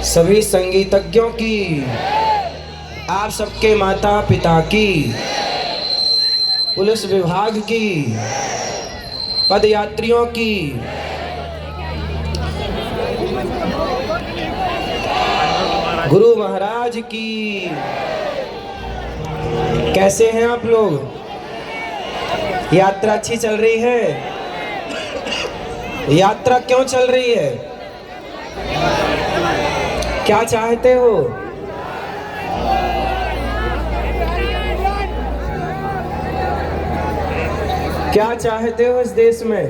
सभी संगीतज्ञों की, आप सबके माता पिता की, पुलिस विभाग की, पदयात्रियों की, गुरु महाराज की। कैसे हैं आप लोग? यात्रा अच्छी चल रही है? यात्रा क्यों चल रही है? क्या चाहते हो? क्या चाहते हो इस देश में?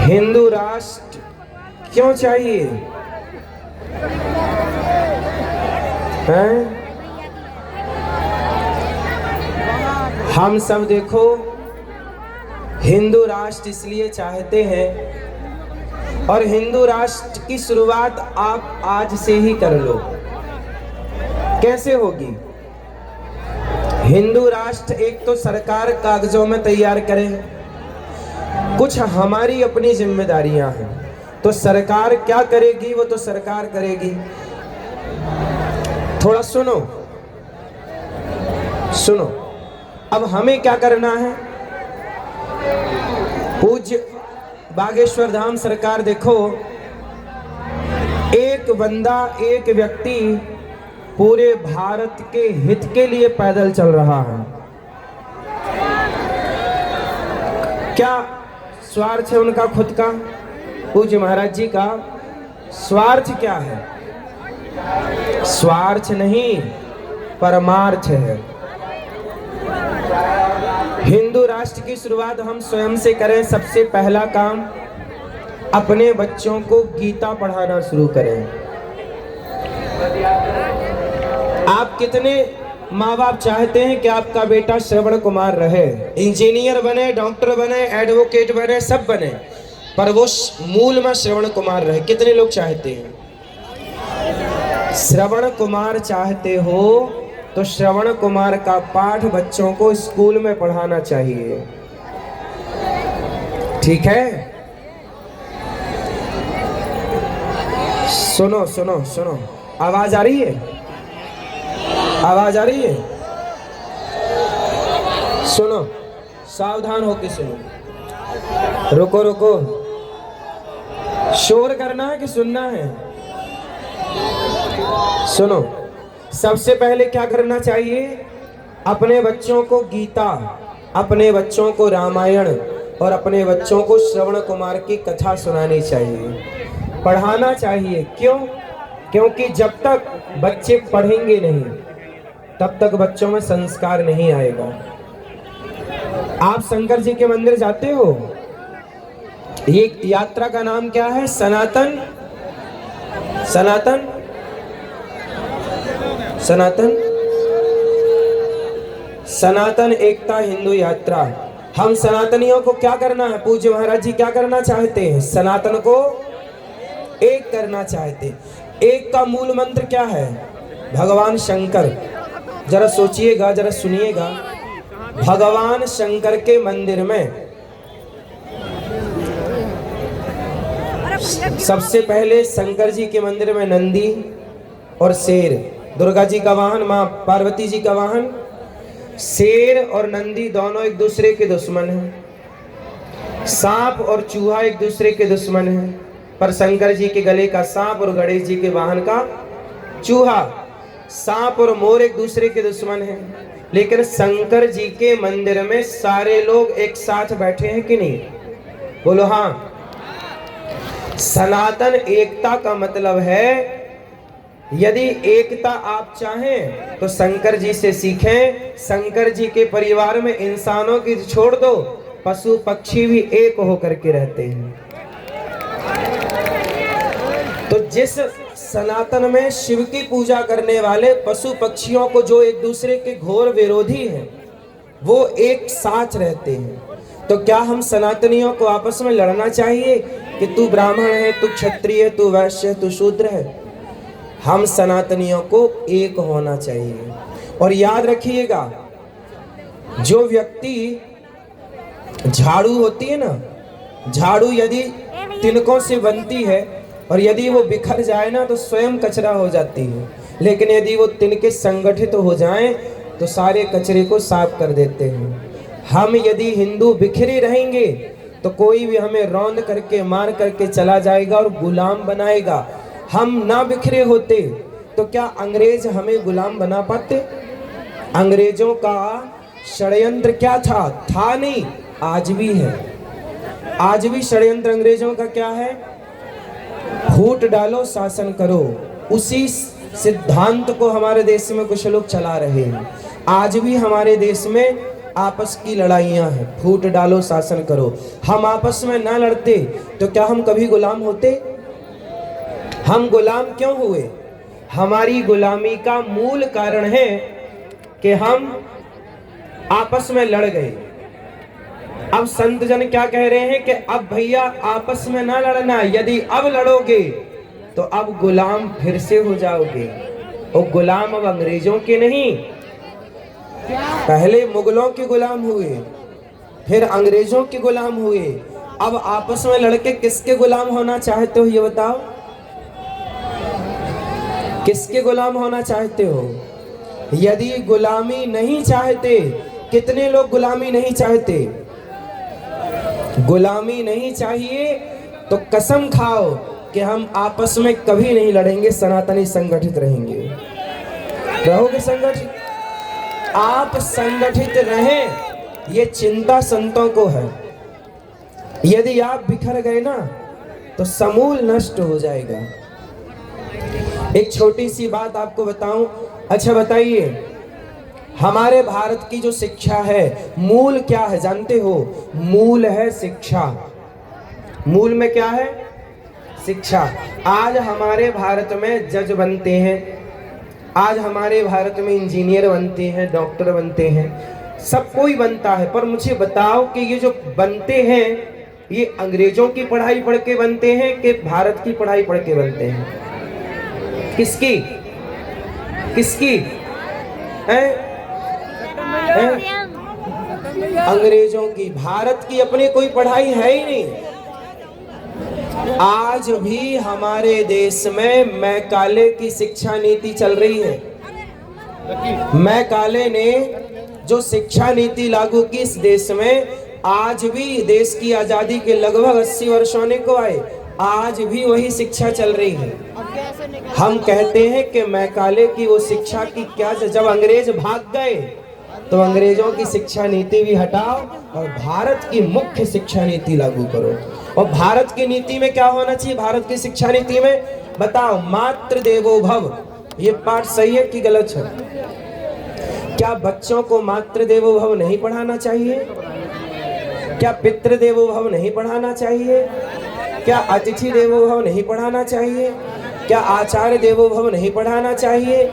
हिंदू राष्ट्र क्यों चाहिए? हैं? हम सब देखो, हिंदू राष्ट्र इसलिए चाहते हैं, और हिंदू राष्ट्र की शुरुआत आप आज से ही कर लो। कैसे होगी? हिंदू राष्ट्र एक तो सरकार कागजों में तैयार करे, कुछ हमारी अपनी जिम्मेदारियां हैं। तो सरकार क्या करेगी वो तो सरकार करेगी। थोड़ा सुनो सुनो, अब हमें क्या करना है? पूज्य बागेश्वर धाम सरकार देखो, एक बंदा, एक व्यक्ति पूरे भारत के हित के लिए पैदल चल रहा है। क्या स्वार्थ है उनका खुद का? पूज्य महाराज जी का स्वार्थ क्या है? स्वार्थ नहीं, परमार्थ है। हिंदू राष्ट्र की शुरुआत हम स्वयं से करें। सबसे पहला काम, अपने बच्चों को गीता पढ़ाना शुरू करें। आप कितने माँ बाप चाहते हैं कि आपका बेटा श्रवण कुमार रहे, इंजीनियर बने, डॉक्टर बने, एडवोकेट बने, सब बने, पर वो मूल में श्रवण कुमार रहे? कितने लोग चाहते हैं? श्रवण कुमार चाहते हो तो श्रवण कुमार का पाठ बच्चों को स्कूल में पढ़ाना चाहिए। ठीक है? सुनो सुनो सुनो, आवाज आ रही है? आवाज आ रही है? सुनो, सावधान होके सुनो। रुको रुको, शोर करना है कि सुनना है? सुनो, सबसे पहले क्या करना चाहिए? अपने बच्चों को गीता, अपने बच्चों को रामायण और अपने बच्चों को श्रवण कुमार की कथा सुनानी चाहिए, पढ़ाना चाहिए। क्यों? क्योंकि जब तक बच्चे पढ़ेंगे नहीं तब तक बच्चों में संस्कार नहीं आएगा। आप शंकर जी के मंदिर जाते हो? ये यात्रा का नाम क्या है? सनातन सनातन सनातन सनातन एकता हिंदू यात्रा। हम सनातनियों को क्या करना है? पूज्य महाराज जी क्या करना चाहते हैं? सनातन को एक करना चाहते। एक का मूल मंत्र क्या है? भगवान शंकर। जरा सोचिएगा, जरा सुनिएगा। भगवान शंकर के मंदिर में सबसे पहले शंकर जी के मंदिर में नंदी और शेर, दुर्गा जी का वाहन, मां पार्वती जी का वाहन। शेर और नंदी दोनों एक दूसरे के दुश्मन हैं। सांप और चूहा एक दूसरे के दुश्मन हैं, पर शंकर जी के गले का सांप और गणेश जी के वाहन का चूहा। सांप और मोर एक दूसरे के दुश्मन हैं, लेकिन शंकर जी के मंदिर में सारे लोग एक साथ बैठे हैं कि नहीं? बोलो हाँ। सनातन एकता का मतलब है, यदि एकता आप चाहें तो शंकर जी से सीखें। शंकर जी के परिवार में इंसानों की छोड़ दो, पशु पक्षी भी एक होकर के रहते हैं। तो जिस सनातन में शिव की पूजा करने वाले पशु पक्षियों को, जो एक दूसरे के घोर विरोधी हैं, वो एक साथ रहते हैं, तो क्या हम सनातनियों को आपस में लड़ना चाहिए कि तू ब्राह्मण है, तू क्षत्रिय है, तू वैश्य है, तू शूद्र है? हम सनातनियों को एक होना चाहिए। और याद रखिएगा, जो व्यक्ति झाड़ू होती है ना, झाड़ू यदि तिनकों से बनती है और यदि वो बिखर जाए ना तो स्वयं कचरा हो जाती है, लेकिन यदि वो तिनके संगठित हो जाएं तो सारे कचरे को साफ कर देते हैं। हम यदि हिंदू बिखरे रहेंगे तो कोई भी हमें रौंद करके मार करके चला जाएगा और गुलाम बनाएगा। हम ना बिखरे होते तो क्या अंग्रेज हमें गुलाम बना पाते? अंग्रेजों का षड्यंत्र क्या था? था नहीं, आज भी है। आज भी षड्यंत्र अंग्रेजों का क्या है? फूट डालो शासन करो। उसी सिद्धांत को हमारे देश में कुछ लोग चला रहे हैं। आज भी हमारे देश में आपस की लड़ाइयां हैं, फूट डालो शासन करो। हम आपस में ना लड़ते तो क्या हम कभी गुलाम होते? हम गुलाम क्यों हुए? हमारी गुलामी का मूल कारण है कि हम आपस में लड़ गए। अब संत जन क्या कह रहे हैं कि अब भैया आपस में ना लड़ना, यदि अब लड़ोगे तो अब गुलाम फिर से हो जाओगे। और गुलाम अब अंग्रेजों के नहीं, पहले मुगलों के गुलाम हुए, फिर अंग्रेजों के गुलाम हुए। अब आपस में लड़के किसके गुलाम होना चाहते हो ये बताओ? किसके गुलाम होना चाहते हो? यदि गुलामी नहीं चाहते, कितने लोग गुलामी नहीं चाहते? गुलामी नहीं चाहिए तो कसम खाओ कि हम आपस में कभी नहीं लड़ेंगे, सनातनी संगठित रहेंगे। रहोगे संगठित? आप संगठित रहें, ये चिंता संतों को है। यदि आप बिखर गए ना तो समूल नष्ट हो जाएगा। एक छोटी सी बात आपको बताऊं। अच्छा बताइए, हमारे भारत की जो शिक्षा है मूल क्या है जानते हो? मूल है शिक्षा। मूल में क्या है? शिक्षा। आज हमारे भारत में जज बनते हैं, आज हमारे भारत में इंजीनियर बनते हैं, डॉक्टर बनते हैं, सब कोई बनता है। पर मुझे बताओ कि ये जो बनते हैं ये अंग्रेजों की पढ़ाई पढ़ के बनते हैं कि भारत की पढ़ाई पढ़ के बनते हैं? किसकी किसकी अंग्रेजों की। भारत की अपनी कोई पढ़ाई है ही नहीं। आज भी हमारे देश में मैकाले की शिक्षा नीति चल रही है। मैकाले ने जो शिक्षा नीति लागू की इस देश में, आज भी देश की आजादी के लगभग 80 वर्ष होने को आए, आज भी वही शिक्षा चल रही है। हम कहते हैं कि मैकाले की वो शिक्षा की क्या, जब अंग्रेज भाग गए तो अंग्रेजों की शिक्षा नीति भी हटाओ और भारत की मुख्य शिक्षा नीति लागू करो। और भारत की नीति में क्या होना चाहिए? भारत की शिक्षा नीति में बताओ, मातृ देवो भव। ये पाठ सही है कि गलत है? क्या बच्चों को मातृ देवो भव नहीं पढ़ाना चाहिए? क्या पितृ देवो भव नहीं पढ़ाना चाहिए? क्या अतिथि देवो भव नहीं पढ़ाना चाहिए? क्या आचार्य देवो भव नहीं पढ़ाना चाहिए?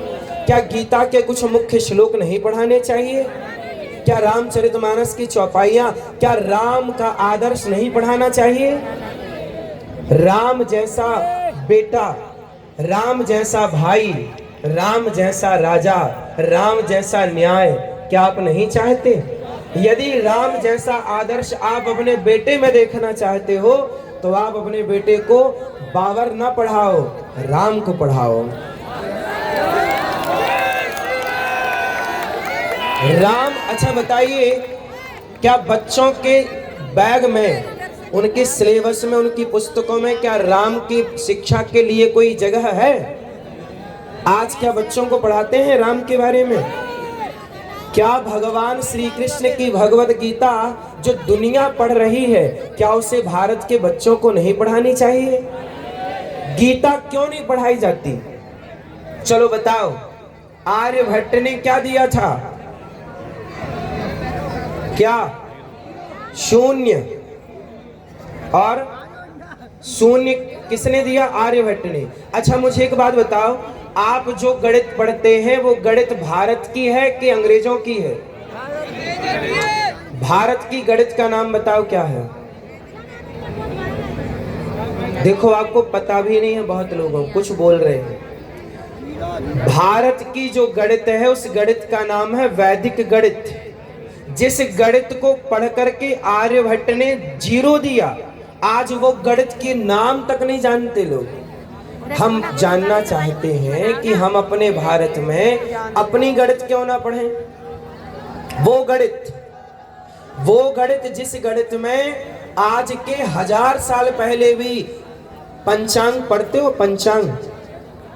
क्या गीता के कुछ मुख्य श्लोक नहीं पढ़ाने चाहिए? क्या रामचरितमानस की चौपाइयां, क्या राम का आदर्श नहीं पढ़ाना चाहिए? राम जैसा बेटा, राम जैसा भाई, राम जैसा राजा, राम जैसा न्याय क्या आप नहीं चाहते? यदि राम जैसा आदर्श आप अपने बेटे में देखना चाहते हो तो आप अपने बेटे को बाबर ना पढ़ाओ, राम को पढ़ाओ। राम। अच्छा बताइए, क्या बच्चों के बैग में, उनके सिलेबस में, उनकी पुस्तकों में क्या राम की शिक्षा के लिए कोई जगह है? आज क्या बच्चों को पढ़ाते हैं राम के बारे में? क्या भगवान श्री कृष्ण की भगवत गीता जो दुनिया पढ़ रही है, क्या उसे भारत के बच्चों को नहीं पढ़ानी चाहिए? गीता क्यों नहीं पढ़ाई जाती? चलो बताओ, आर्यभट्ट ने क्या दिया था? क्या? शून्य। और शून्य किसने दिया? आर्यभट्ट ने। अच्छा मुझे एक बात बताओ, आप जो गणित पढ़ते हैं वो गणित भारत की है कि अंग्रेजों की है? भारत की गणित का नाम बताओ क्या है? देखो आपको पता भी नहीं है, बहुत लोगों कुछ बोल रहे हैं। भारत की जो गणित है उस गणित का नाम है वैदिक गणित। जिस गणित को पढ़ करके आर्यभट्ट ने 0 दिया, आज वो गणित के नाम तक नहीं जानते लोग। हम जानना चाहते हैं कि हम अपने भारत में अपनी गणित क्यों ना पढ़ें। वो गणित जिस गणित में आज के 1000 साल पहले भी पंचांग पढ़ते हो। पंचांग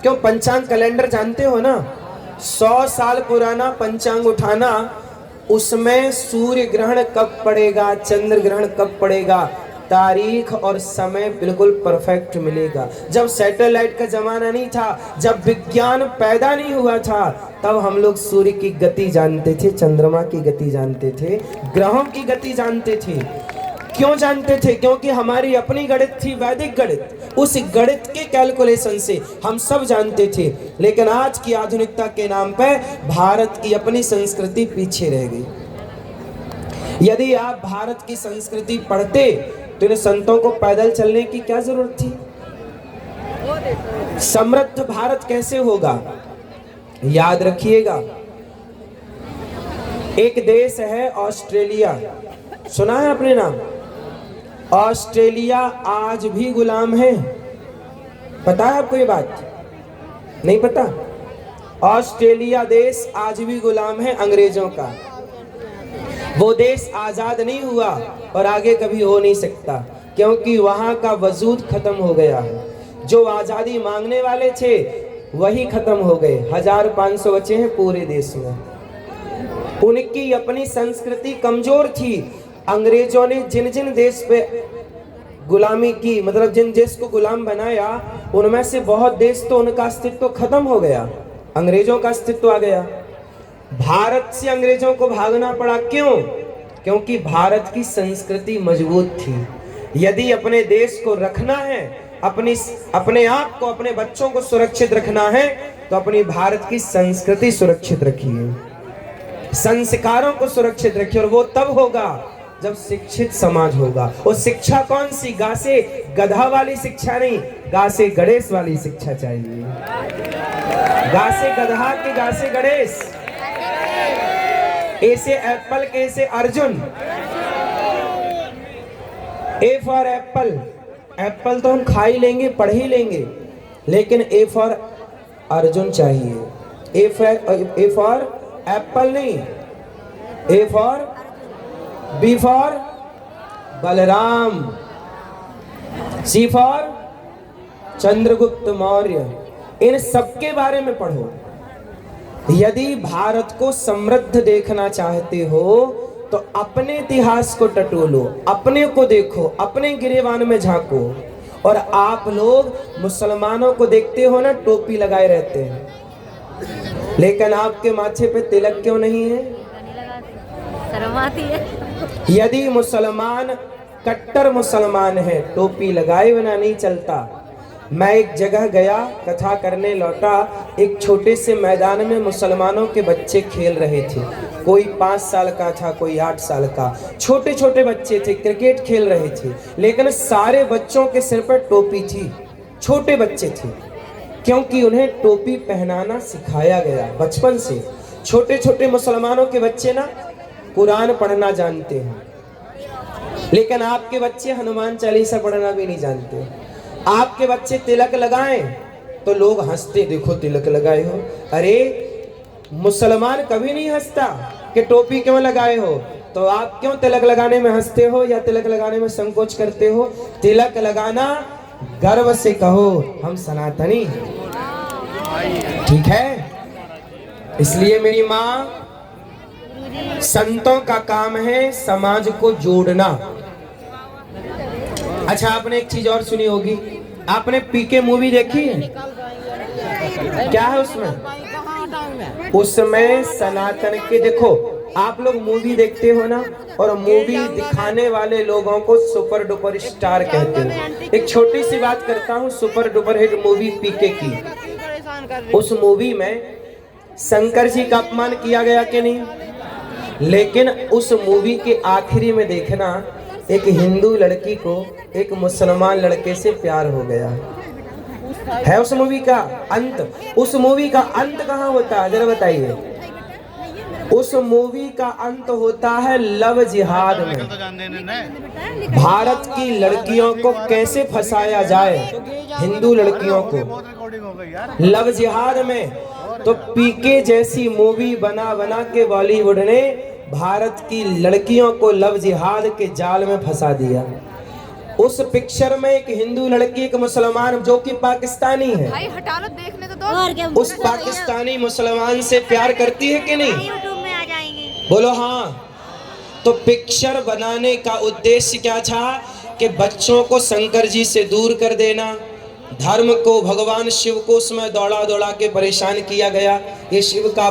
क्यों, पंचांग कैलेंडर जानते हो ना। 100 साल पुराना पंचांग उठाना, उसमें सूर्य ग्रहण कब पड़ेगा, चंद्र ग्रहण कब पड़ेगा, तारीख और समय बिल्कुल परफेक्ट मिलेगा। जब सैटेलाइट का जमाना नहीं था, जब विज्ञान पैदा नहीं हुआ था, तब हम लोग सूर्य की गति जानते थे, चंद्रमा की गति जानते थे, ग्रहों की गति जानते थे। क्यों जानते थे? क्योंकि हमारी अपनी गणित थी, वैदिक गणित। उस गणित के कैलकुलेशन से हम सब जानते थे। लेकिन आज की आधुनिकता के नाम पे भारत की अपनी संस्कृति पीछे रह गई। यदि आप भारत की संस्कृति पढ़ते तो इन संतों को पैदल चलने की क्या जरूरत थी? समृद्ध भारत कैसे होगा? याद रखिएगा, एक देश है ऑस्ट्रेलिया, सुना है आपने नाम? ऑस्ट्रेलिया आज भी गुलाम है। पता है आपको ये बात? नहीं पता? ऑस्ट्रेलिया देश आज भी गुलाम है अंग्रेजों का। वो देश आजाद नहीं हुआ और आगे कभी हो नहीं सकता, क्योंकि वहां का वजूद खत्म हो गया है। जो आजादी मांगने वाले थे वही खत्म हो गए। 1500 बचे हैं पूरे देश में। उनकी अपनी संस्कृति कमजोर थी। अंग्रेजों ने जिन जिन देश पे गुलामी की, मतलब जिन देश को गुलाम बनाया, उनमें से बहुत देश तो उनका अस्तित्व खत्म हो गया, अंग्रेजों का अस्तित्व आ गया। भारत से अंग्रेजों को भागना पड़ा। क्यों? क्योंकि भारत की संस्कृति मजबूत थी। यदि अपने देश को रखना है, अपने आप को, अपने बच्चों को सुरक्षित रखना है, तो अपनी भारत की संस्कृति सुरक्षित रखिए, संस्कारों को सुरक्षित रखिए। और वो तब होगा जब शिक्षित समाज होगा। और शिक्षा कौन सी? गा से गधा वाली शिक्षा नहीं, गा से गणेश वाली शिक्षा चाहिए। गा से गधा के गा से गणेश, ए से एप्पल, के से अर्जुन। ए फॉर एप्पल, एप्पल तो हम खा ही लेंगे, पढ़ ही लेंगे, लेकिन ए फॉर अर्जुन चाहिए। ए फॉर एप्पल नहीं, A for, B for Balram, C for Chandragupta Maurya. इन सबके बारे में पढ़ो। यदि भारत को समृद्ध देखना चाहते हो तो अपने इतिहास को टटोलो, अपने को देखो, अपने गिरेबान में झांको। और आप लोग मुसलमानों को देखते हो ना, टोपी लगाए रहते हैं, लेकिन आपके माथे पे तिलक क्यों नहीं है? शर्म आती है। यदि मुसलमान कट्टर मुसलमान है, टोपी लगाए बिना नहीं चलता। मैं एक जगह गया, कथा करने लौटा, एक छोटे से मैदान में मुसलमानों के बच्चे खेल रहे थे। कोई 5 साल का था, कोई 8 साल का, छोटे छोटे बच्चे थे, क्रिकेट खेल रहे थे। लेकिन सारे बच्चों के सिर पर टोपी थी, छोटे बच्चे थे, क्योंकि उन्हें टोपी पहनाना सिखाया गया बचपन से। छोटे छोटे मुसलमानों के बच्चे ना कुरान पढ़ना जानते हैं, लेकिन आपके बच्चे हनुमान चालीसा पढ़ना भी नहीं जानते। आपके बच्चे तिलक लगाएं तो लोग हंसते, देखो तिलक लगाए हो। अरे मुसलमान कभी नहीं हंसता कि टोपी क्यों लगाए हो। तो आप क्यों तिलक लगाने में हंसते हो या तिलक लगाने में संकोच करते हो? तिलक लगाना गर्व से कहो, हम सनातनी, ठीक है। इसलिए मेरी माँ, संतों का काम है समाज को जोड़ना। अच्छा, आपने एक चीज और सुनी होगी, आपने पीके मूवी देखी है? क्या है उसमें? उसमें सनातन के, देखो आप लोग मूवी देखते हो ना, और मूवी दिखाने वाले लोगों को सुपर डुपर स्टार कहते हो। एक छोटी सी बात करता हूँ, सुपर डुपर हिट मूवी पीके की। उस मूवी में शंकर जी का अपमान किया गया कि नहीं? लेकिन उस मूवी के आखिरी में देखना, एक हिंदू लड़की को एक मुसलमान लड़के से प्यार हो गया है। उस मूवी का अंत, उस मूवी का अंत कहाँ होता है जरा बताइए? उस मूवी का अंत होता है लव जिहाद में। भारत की लड़कियों को कैसे फंसाया जाए, हिंदू लड़कियों को लव जिहाद में। तो पीके जैसी मूवी बना बना के बॉलीवुड ने भारत की लड़कियों को लव जिहाद के जाल में फंसा दिया। उस पिक्चर में एक हिंदू लड़की एक मुसलमान जो कि पाकिस्तानी है, भाई हटा लो, देखने तो दो। उस पाकिस्तानी मुसलमान से प्यार करती है कि नहीं? यूट्यूब में आ जाएंगे। बोलो हाँ। तो पिक्चर बनाने का उद्देश्य क्या था कि बच्चों को शंकर जी से दूर कर देना, धर्म को, भगवान शिव को उसमें दौड़ा दौड़ा के परेशान किया गया। ये शिव का